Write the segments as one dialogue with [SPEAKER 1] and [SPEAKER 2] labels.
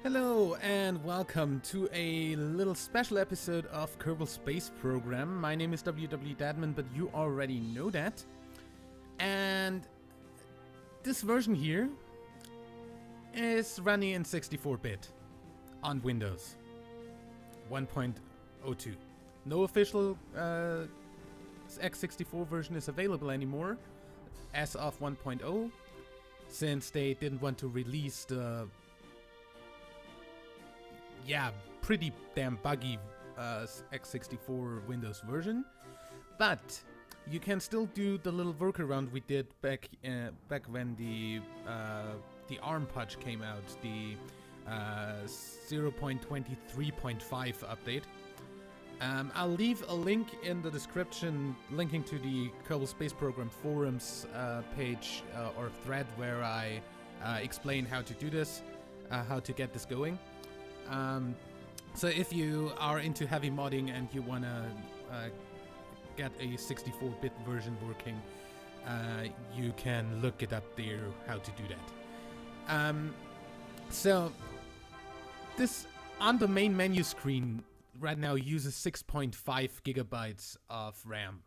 [SPEAKER 1] Hello and welcome to a little special episode of Kerbal Space Program. My name is WW Dadman, but you already know that. And this version here is running in 64-bit on Windows 1.02. No official x64 version is available anymore as of 1.0, since they didn't want to release the pretty damn buggy x64 Windows version. But you can still do the little workaround we did back when the ARM patch came out, the 0.23.5 update. I'll leave a link in the description linking to the Kerbal Space Program forums page or thread where I explain how to do this, how to get this going. So if you are into heavy modding and you wanna get a 64-bit version working, you can look it up there how to do that. So this on the main menu screen right now uses 6.5 gigabytes of RAM.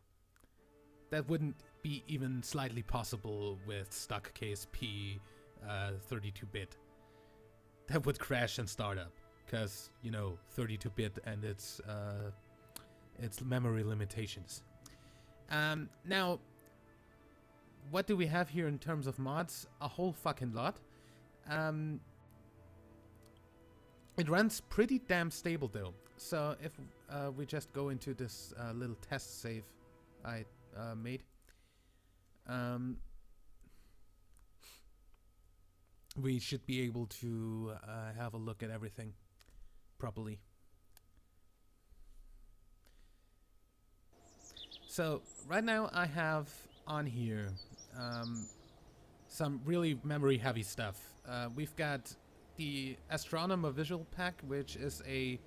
[SPEAKER 1] That wouldn't be even slightly possible with stock KSP 32-bit. That would crash and start up. Because, 32-bit and its memory limitations. Now, what do we have here in terms of mods? A whole fucking lot. It runs pretty damn stable though. So if we just go into this little test save I made, we should be able to have a look at everything properly. So right now I have on here some really memory heavy stuff. We've got the Astronomer Visual Pack, which is a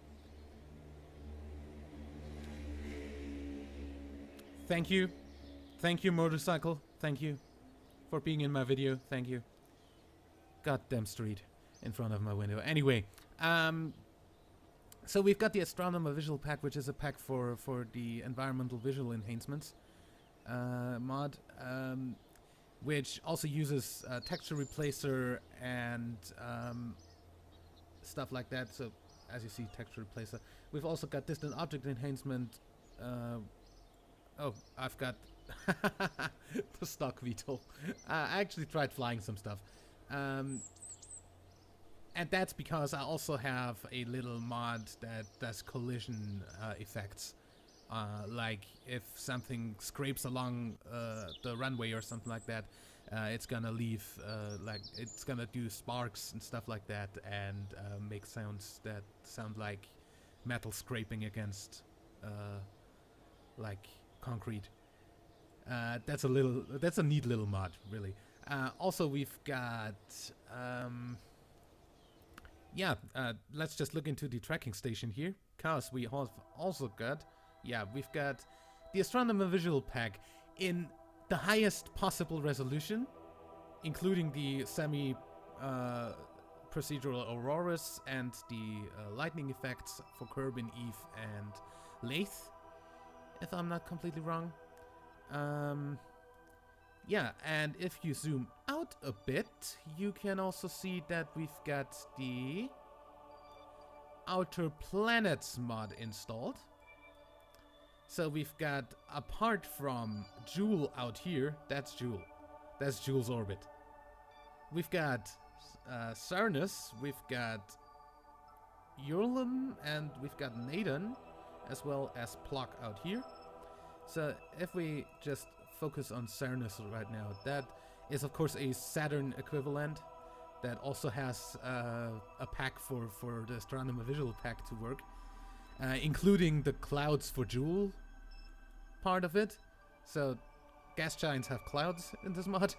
[SPEAKER 1] thank you motorcycle, thank you for being in my video, thank you. Goddamn street in front of my window. Anyway, so we've got the Astronomer Visual Pack, which is a pack for the environmental visual enhancements mod, which also uses texture replacer and stuff like that. So as you see, texture replacer. We've also got distant object enhancement. Oh, I've got the stock VTOL. I actually tried flying some stuff. And that's because I also have a little mod that does collision effects. Like if something scrapes along the runway or something like that, it's gonna leave, it's gonna do sparks and stuff like that, and make sounds that sound like metal scraping against like concrete. That's a neat little mod, really. Also, we've got let's just look into the tracking station here, cause we have also got, we've got the Astronomer Visual Pack in the highest possible resolution, including the semi-procedural auroras and the lightning effects for Kerbin, Eve, and Lathe, if I'm not completely wrong. And if you zoom out a bit, you can also see that we've got the Outer Planets mod installed. So we've got, apart from Joule out here, that's Joule's orbit. We've got Cernus, we've got Urim, and we've got Naden, as well as Plock out here. So if we just focus on Cernus right now, that is of course a Saturn equivalent that also has a pack for the Astronomer Visual Pack to work, including the clouds for Joule part of it. So gas giants have clouds in this mod.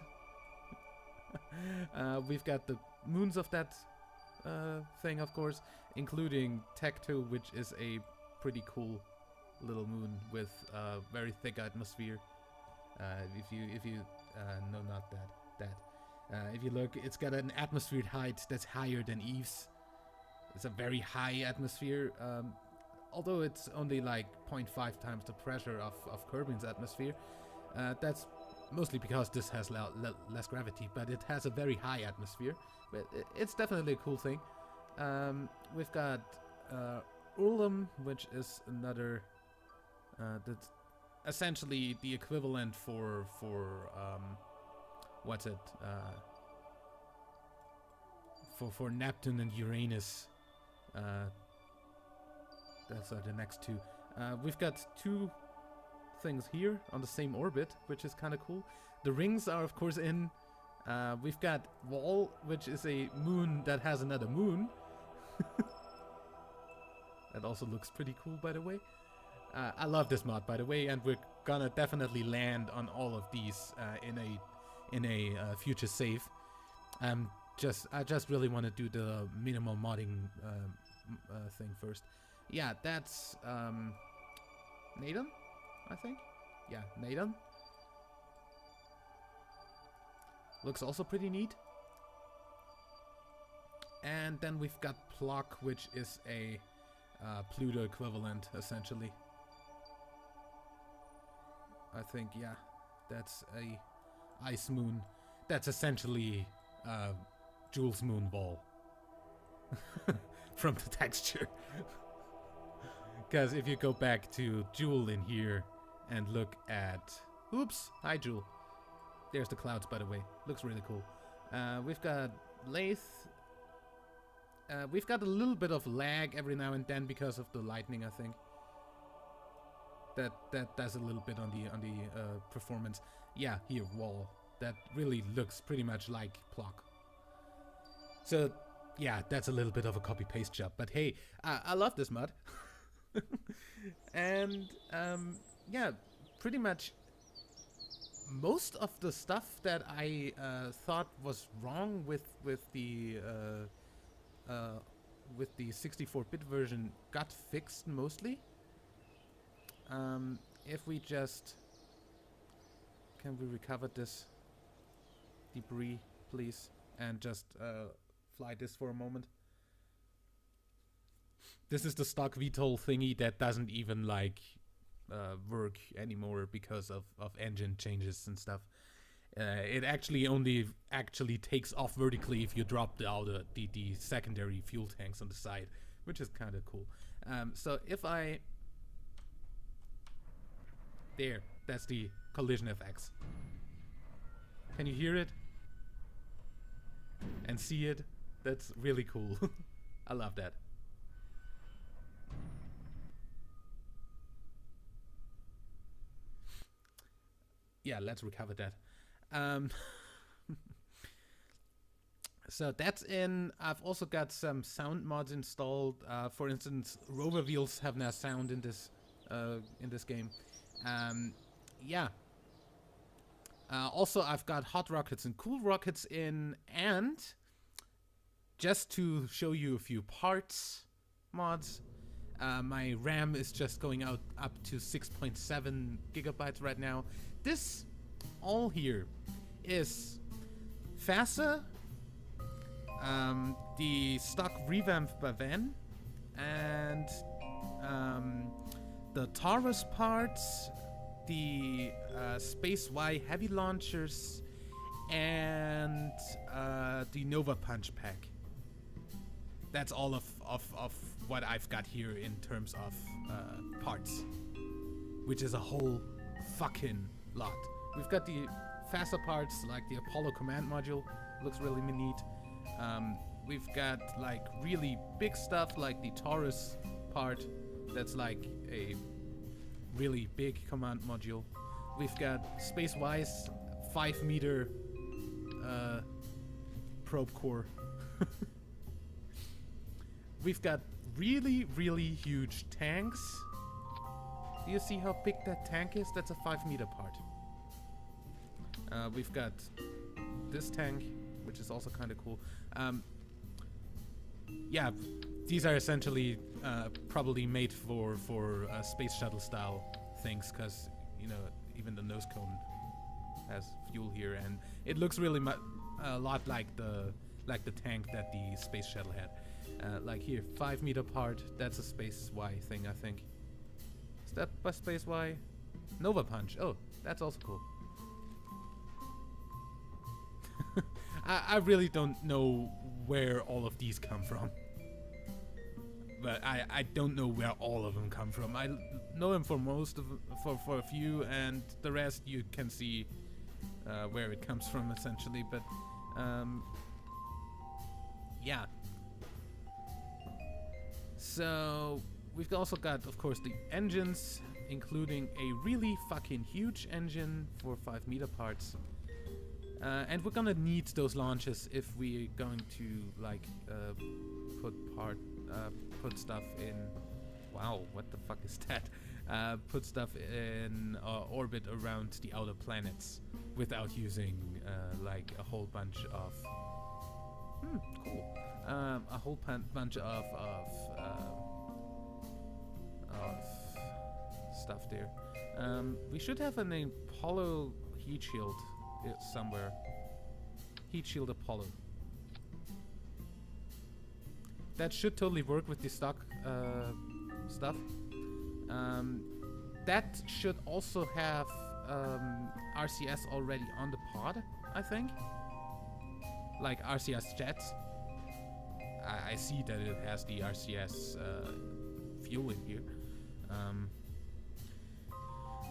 [SPEAKER 1] We've got the moons of that thing, of course, including Tecto, which is a pretty cool little moon with a very thick atmosphere. If you no, not that. If you look, it's got an atmosphere height that's higher than Eve's, It's a very high atmosphere, although it's only like 0.5 times the pressure of Kerbin's atmosphere. That's mostly because this has less gravity, but it has a very high atmosphere. But it's definitely a cool thing. We've got Urlum, which is another that's essentially the equivalent for what's it? For Neptune and Uranus. That's the next two. We've got two things here on the same orbit, which is kind of cool. The rings are of course in. We've got Wall, which is a moon that has another moon. That also looks pretty cool, by the way. I love this mod, by the way, and we're gonna definitely land on all of these in a future save. I just really want to do the minimal modding thing first. Yeah, that's Nathan, I think. Yeah, Nathan. Looks also pretty neat. And then we've got Plock, which is a Pluto equivalent, essentially. I think, yeah, that's a ice moon. That's essentially Jules Moon Ball from the texture. Because if you go back to Jewel in here and look at... Oops! Hi, Jewel. There's the clouds, by the way. Looks really cool. We've got Lathe. We've got a little bit of lag every now and then because of the lightning, I think. That does a little bit on the performance. Yeah, here, Wall. That really looks pretty much like Plock. So, yeah, that's a little bit of a copy-paste job. But hey, I love this mod. And, yeah, pretty much most of the stuff that I thought was wrong with the 64-bit version got fixed mostly. If we just... Can we recover this debris, please? And just fly this for a moment. This is the stock VTOL thingy that doesn't even like work anymore because of engine changes and stuff. It actually only takes off vertically if you drop the secondary fuel tanks on the side, which is kind of cool. So if I... There, that's the collision effects. Can you hear it? And see it? That's really cool. I love that. Yeah, let's recover that. So that's in. I've also got some sound mods installed. For instance, rover wheels have now sound in this game. Yeah. Also, I've got hot rockets and cool rockets in, and just to show you a few parts mods, my RAM is just going up to 6.7 gigabytes right now. This all here is FASA, the stock revamp by Van, and the Taurus parts, the Space Y heavy launchers, and the Nova Punch pack. That's all of what I've got here in terms of parts, which is a whole fucking lot. We've got the FASA parts, like the Apollo command module, looks really neat. We've got like really big stuff like the Taurus part, that's like a really big command module. We've got Space-Wise 5-meter probe core. We've got really, really huge tanks. Do you see how big that tank is? That's a 5-meter part. We've got this tank, which is also kind of cool. Yeah, these are essentially probably made for space shuttle style things, because you know even the nose cone has fuel here, and it looks really a lot like the tank that the space shuttle had. Like here, 5 meter apart. That's a space Y thing, I think. Is that by space Y? Nova Punch. Oh, that's also cool. I really don't know where all of these come from. But I don't know where all of them come from. I know them for most of for a few, and the rest you can see where it comes from essentially. But yeah. So we've also got, of course, the engines, including a really fucking huge engine for 5 meter parts. And we're gonna need those launches if we're going to like put stuff in. Wow, what the fuck is that? Put stuff in orbit around the outer planets without using like a whole bunch of cool. A whole bunch of stuff there. We should have an Apollo heat shield somewhere. Heat shield Apollo. That should totally work with the stock stuff. That should also have RCS already on the pod, I think. Like RCS jets. I see that it has the RCS fuel in here.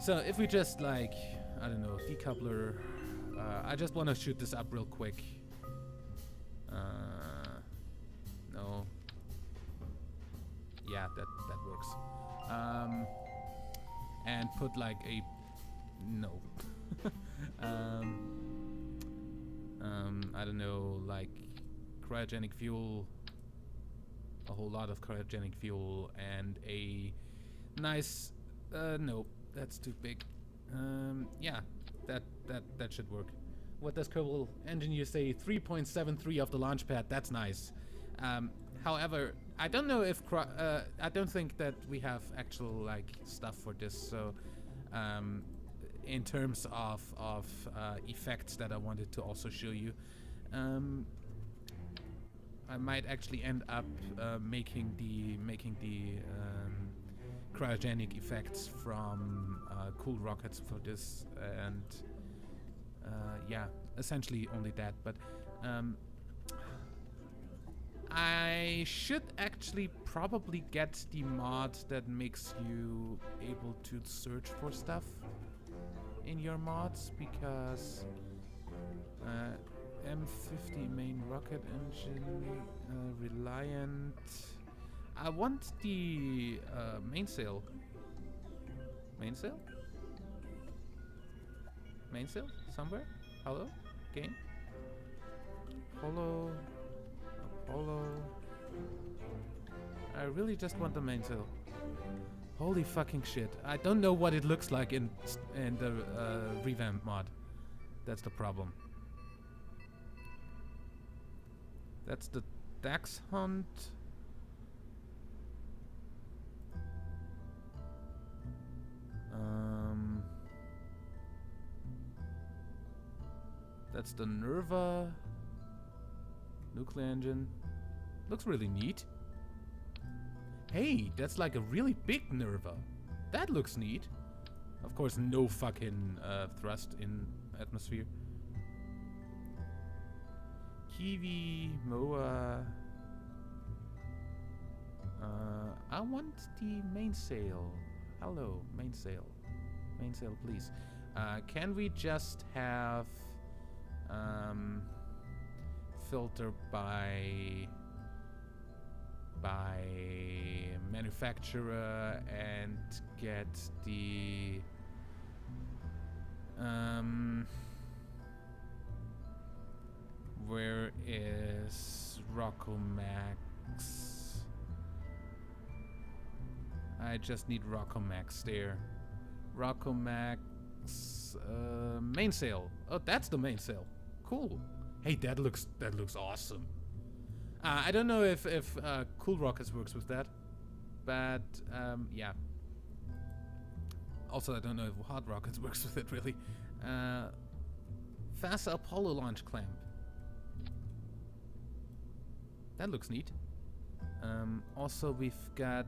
[SPEAKER 1] So if we just like, I don't know, decoupler. I just want to shoot this up real quick. No. Yeah, that works. And put like a no. I don't know, like cryogenic fuel. A whole lot of cryogenic fuel and a nice. No, that's too big. Yeah. That should work. What does Kerbal Engineer say? 3.73 of the launch pad. That's nice. However, I don't know if I don't think that we have actual like stuff for this. So, in terms of effects that I wanted to also show you, I might actually end up making the cryogenic effects from cool rockets for this, and yeah, essentially only that. But I should actually probably get the mod that makes you able to search for stuff in your mods, because M50 main rocket engine, Reliant. I want the mainsail. Mainsail? Mainsail? Somewhere? Hello? Game? Apollo. I really just want the mainsail. Holy fucking shit. I don't know what it looks like in the revamp mod. That's the problem. That's the Dax Hunt. That's the Nerva nuclear engine. Looks really neat. Hey, that's like a really big Nerva. That looks neat. Of course, no fucking thrust in atmosphere. Kiwi, Moa. I want the mainsail. Hello, mainsail. Mainsail, please. Can we just have filter by manufacturer and get the where is Rocco Max? I just need Rocco Max there. Rocco Max mainsail. Oh, that's the mainsail. Cool. Hey, that looks awesome. I don't know if Cool Rockets works with that, but yeah. Also, I don't know if Hot Rockets works with it really. Faster Apollo launch clamp. That looks neat. Also, we've got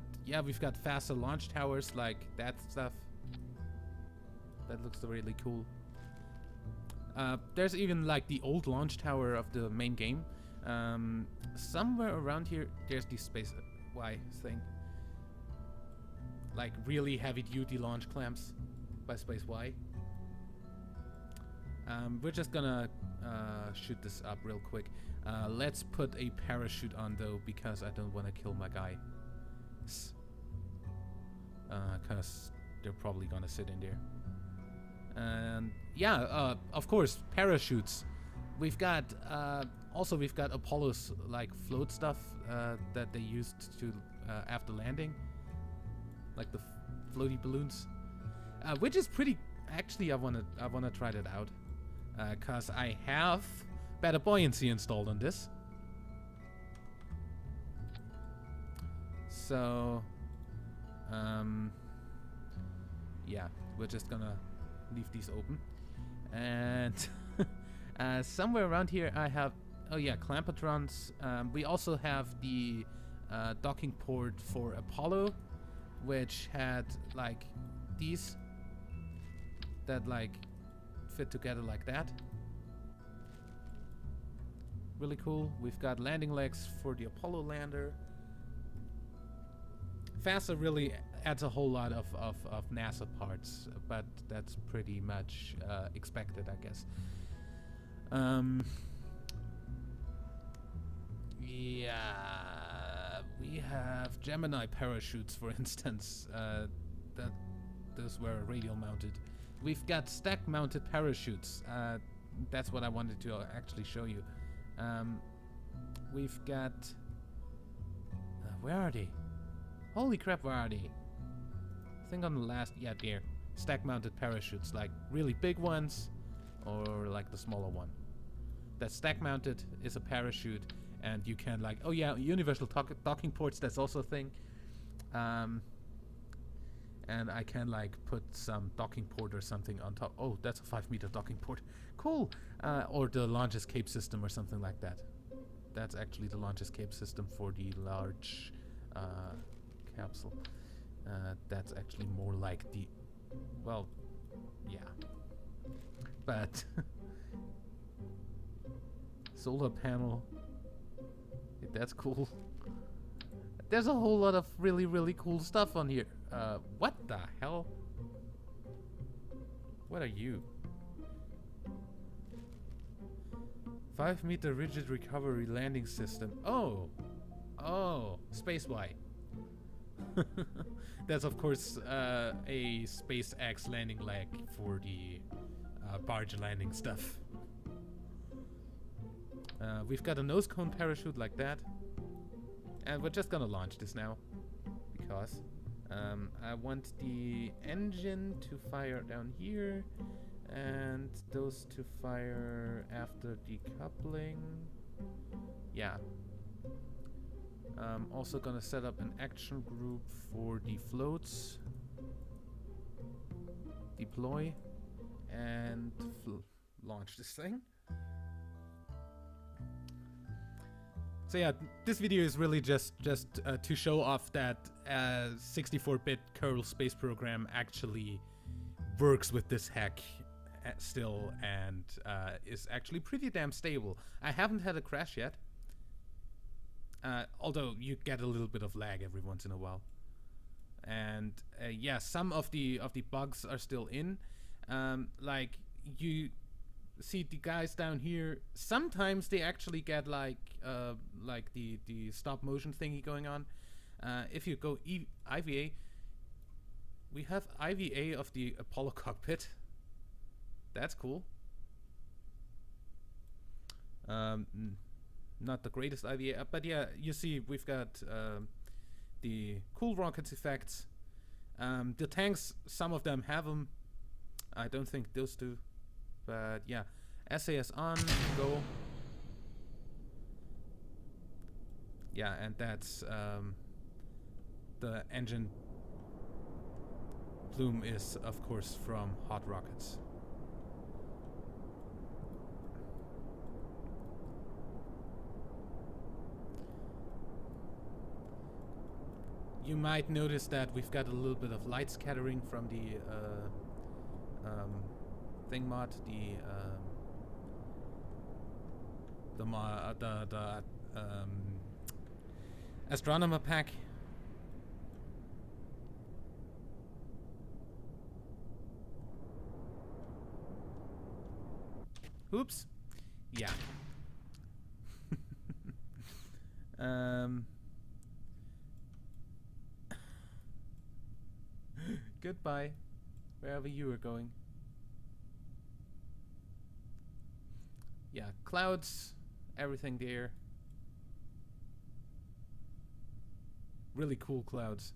[SPEAKER 1] faster launch towers, like that stuff. That looks really cool. There's even like the old launch tower of the main game. Somewhere around here, there's the Space Y thing. Like really heavy-duty launch clamps by Space Y. We're just gonna shoot this up real quick. Let's put a parachute on though, because I don't want to kill my guy. Because they're probably gonna sit in there. And yeah, of course, parachutes. We've got we've got Apollo's like float stuff that they used to after landing, like the floaty balloons, which is pretty. Actually, I wanna try that out, cause I have better buoyancy installed on this. So, yeah, we're just gonna leave these open, and somewhere around here I have, oh yeah, clampatrons. We also have the docking port for Apollo, which had like these that like fit together like that. Really cool. We've got landing legs for the Apollo lander. FASA really adds a whole lot of NASA parts, but that's pretty much expected, I guess. Yeah, we have Gemini parachutes, for instance. Those were radial mounted. We've got stack mounted parachutes. That's what I wanted to actually show you. We've got where are they? Holy crap, where are they? I think on the last, yeah, there. Stack mounted parachutes, like really big ones or like the smaller one. That stack mounted is a parachute, and you can like, oh yeah, universal docking ports, that's also a thing. And I can like put some docking port or something on top. Oh, that's a 5-meter docking port. Cool. Or the launch escape system or something like that. That's actually the launch escape system for the large capsule. That's actually more like the, well, yeah. But solar panel, that's cool. There's a whole lot of really, really cool stuff on here. What the hell? What are you? 5-meter rigid recovery landing system. Oh, Space Y. That's of course a SpaceX landing leg for the barge landing stuff. We've got a nose cone parachute like that, and we're just gonna launch this now because I want the engine to fire down here and those to fire after decoupling. Yeah. I'm also gonna set up an action group for the floats. Deploy and launch this thing. So yeah, this video is really just to show off that 64-bit Kerbal space program actually works with this hack still, and is actually pretty damn stable. I haven't had a crash yet, although you get a little bit of lag every once in a while. And yeah, some of the bugs are still in. Like you see the guys down here, sometimes they actually get like the stop motion thingy going on. If you go IVA, we have IVA of the Apollo cockpit. That's cool. Not the greatest IVA, but yeah, you see we've got the cool rockets effects. The tanks, some of them have them. I don't think those do. But yeah, SAS on, go. Yeah, and that's the engine plume is of course from hot rockets. You might notice that we've got a little bit of light scattering from the thing mod, the astronomer pack. Oops. Yeah. Goodbye, wherever you are going. Yeah, clouds, everything there. Really cool clouds.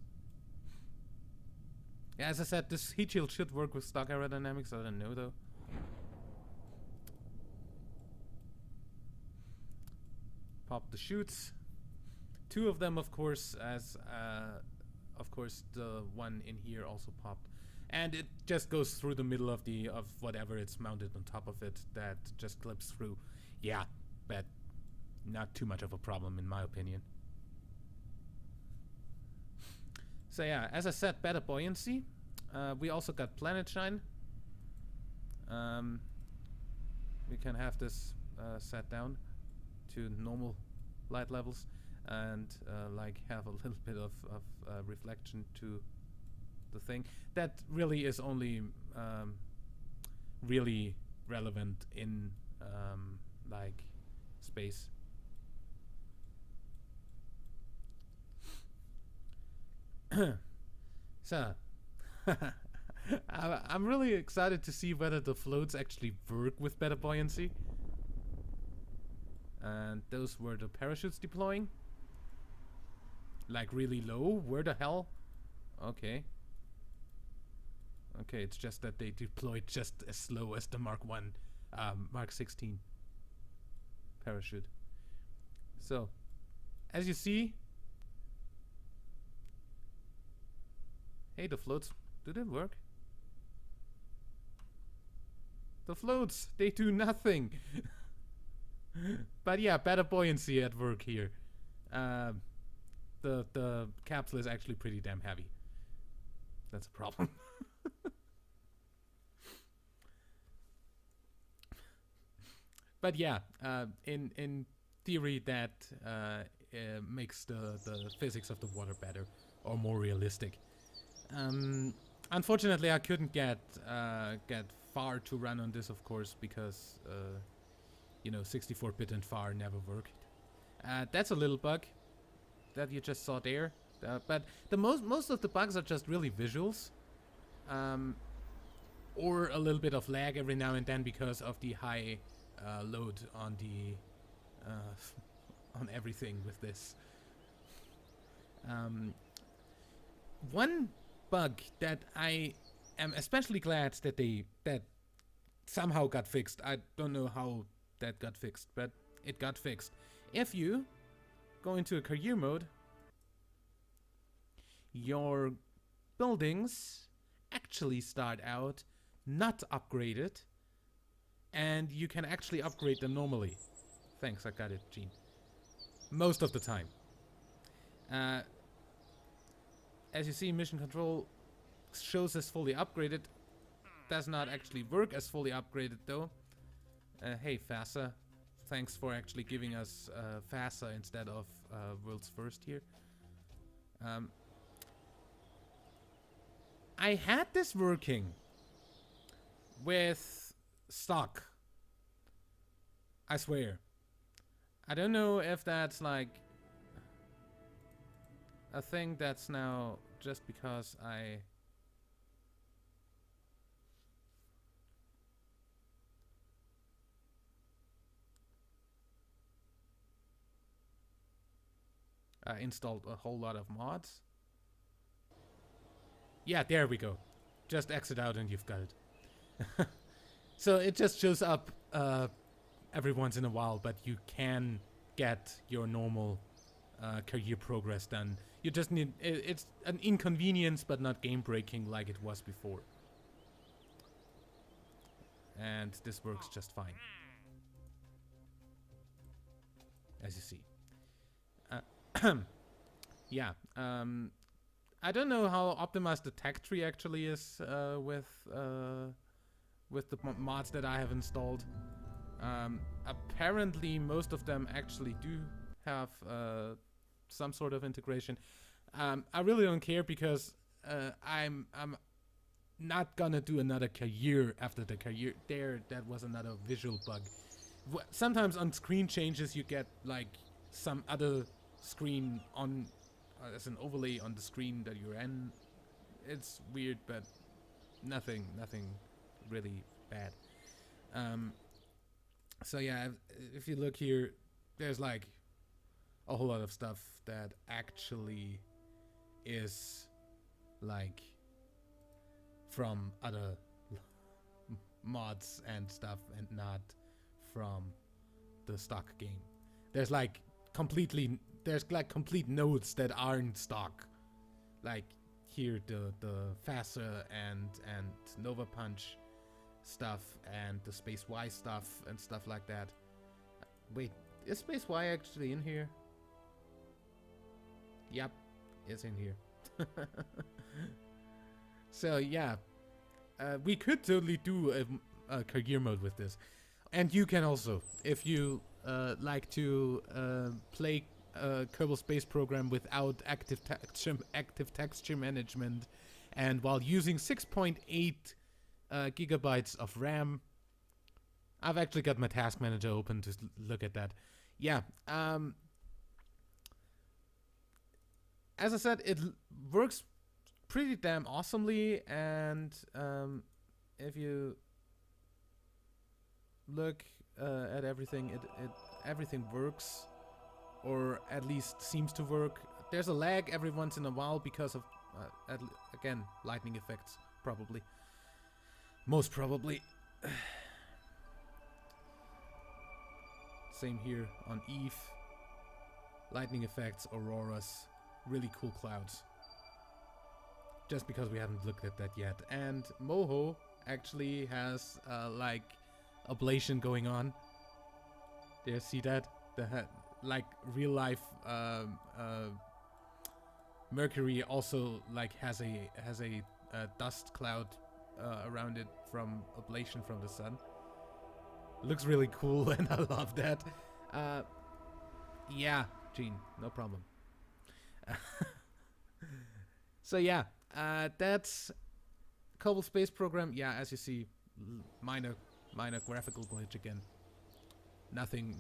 [SPEAKER 1] Yeah, as I said, this heat shield should work with stock aerodynamics. I don't know though. Pop the chutes. 2 of them, of course, as of course the one in here also popped, and it just goes through the middle of whatever it's mounted on top of it. That just clips through. Yeah, but not too much of a problem in my opinion. So yeah, as I said, better buoyancy. We also got planet shine. We can have this set down to normal light levels and like have a little bit of reflection to the thing. That really is only really relevant in like space. So I'm really excited to see whether the floats actually work with better buoyancy. And those were the parachutes deploying. Like really low? Where the hell? Okay. Okay, it's just that they deployed just as slow as the Mark 16 parachute. So, as you see, hey, the floats, do they work? The floats, they do nothing. But yeah, better buoyancy at work here. The capsule is actually pretty damn heavy. That's a problem. But yeah, in theory that makes the physics of the water better or more realistic. Unfortunately, I couldn't get FAR to run on this, of course, because you know, 64-bit and FAR never worked. That's a little bug that you just saw there. But the most of the bugs are just really visuals, or a little bit of lag every now and then because of the high load on the on everything with this. One bug that I am especially glad that somehow got fixed. I don't know how that got fixed, but it got fixed. If you go into a career mode, your buildings actually start out not upgraded, and you can actually upgrade them normally. Thanks, I got it, Gene. Most of the time. As you see, mission control shows as fully upgraded. Does not actually work as fully upgraded though. Hey FASA, thanks for actually giving us FASA instead of World's First here. I had this working with stock. I swear. I don't know if that's like a thing that's now just because I installed a whole lot of mods. Yeah, there we go. Just exit out and you've got it. So it just shows up every once in a while, but you can get your normal career progress done. You just need, it's an inconvenience, but not game breaking like it was before. And this works just fine. As you see. Yeah, I don't know how optimized the tech tree actually is with the mods that I have installed. Apparently, most of them actually do have some sort of integration. I really don't care because I'm not gonna do another career after the career. That was another visual bug. Sometimes on screen changes you get like some other screen on as an overlay on the screen that you're in. It's weird, but nothing really bad. So yeah, if you look here, there's like a whole lot of stuff that actually is like from other mods and stuff and not from the stock game. There's like complete nodes that aren't stock. Like here the Faster and Nova Punch stuff and the Space Y stuff and stuff like that. Wait, is Space Y actually in here? Yep, it's in here. So yeah, we could totally do a career mode with this. And you can also, if you like to play Kerbal Space Program without active texture management, and while using 6.8 gigabytes of RAM. I've actually got my task manager open to look at that. Yeah. As I said, it works pretty damn awesomely, and if you look at everything, everything works, or at least seems to work. There's a lag every once in a while because of again, lightning effects, probably. Most probably. Same here on Eve. Lightning effects, auroras, really cool clouds. Just because we haven't looked at that yet. And Moho actually has like ablation going on. Do you see that? Like real life Mercury also like has a dust cloud around it from ablation from the sun. Looks really cool, and I love that. Yeah, Gene, no problem. So yeah, that's Kerbal Space Program. Yeah, as you see, minor graphical glitch again. Nothing.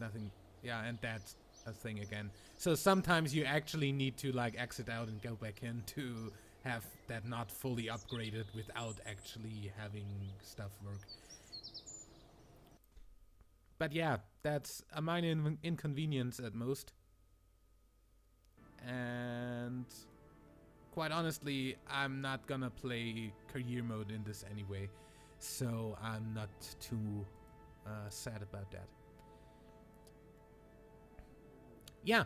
[SPEAKER 1] Yeah, and that's a thing again. So sometimes you actually need to like exit out and go back in to have that not fully upgraded without actually having stuff work. But yeah, that's a minor inconvenience at most. And quite honestly, I'm not gonna play career mode in this anyway, so I'm not too sad about that. Yeah,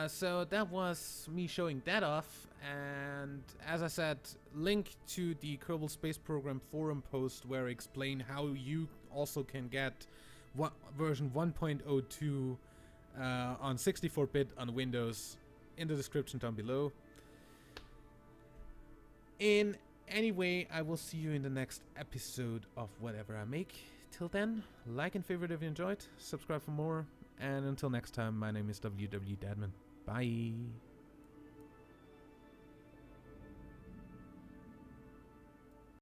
[SPEAKER 1] so that was me showing that off, and as I said, link to the Kerbal Space Program forum post where I explain how you also can get version 1.02 on 64-bit on Windows in the description down below. In any way, I will see you in the next episode of whatever I make. Till then, like and favorite if you enjoyed, subscribe for more, and until next time, my name is WW Dadman. Bye.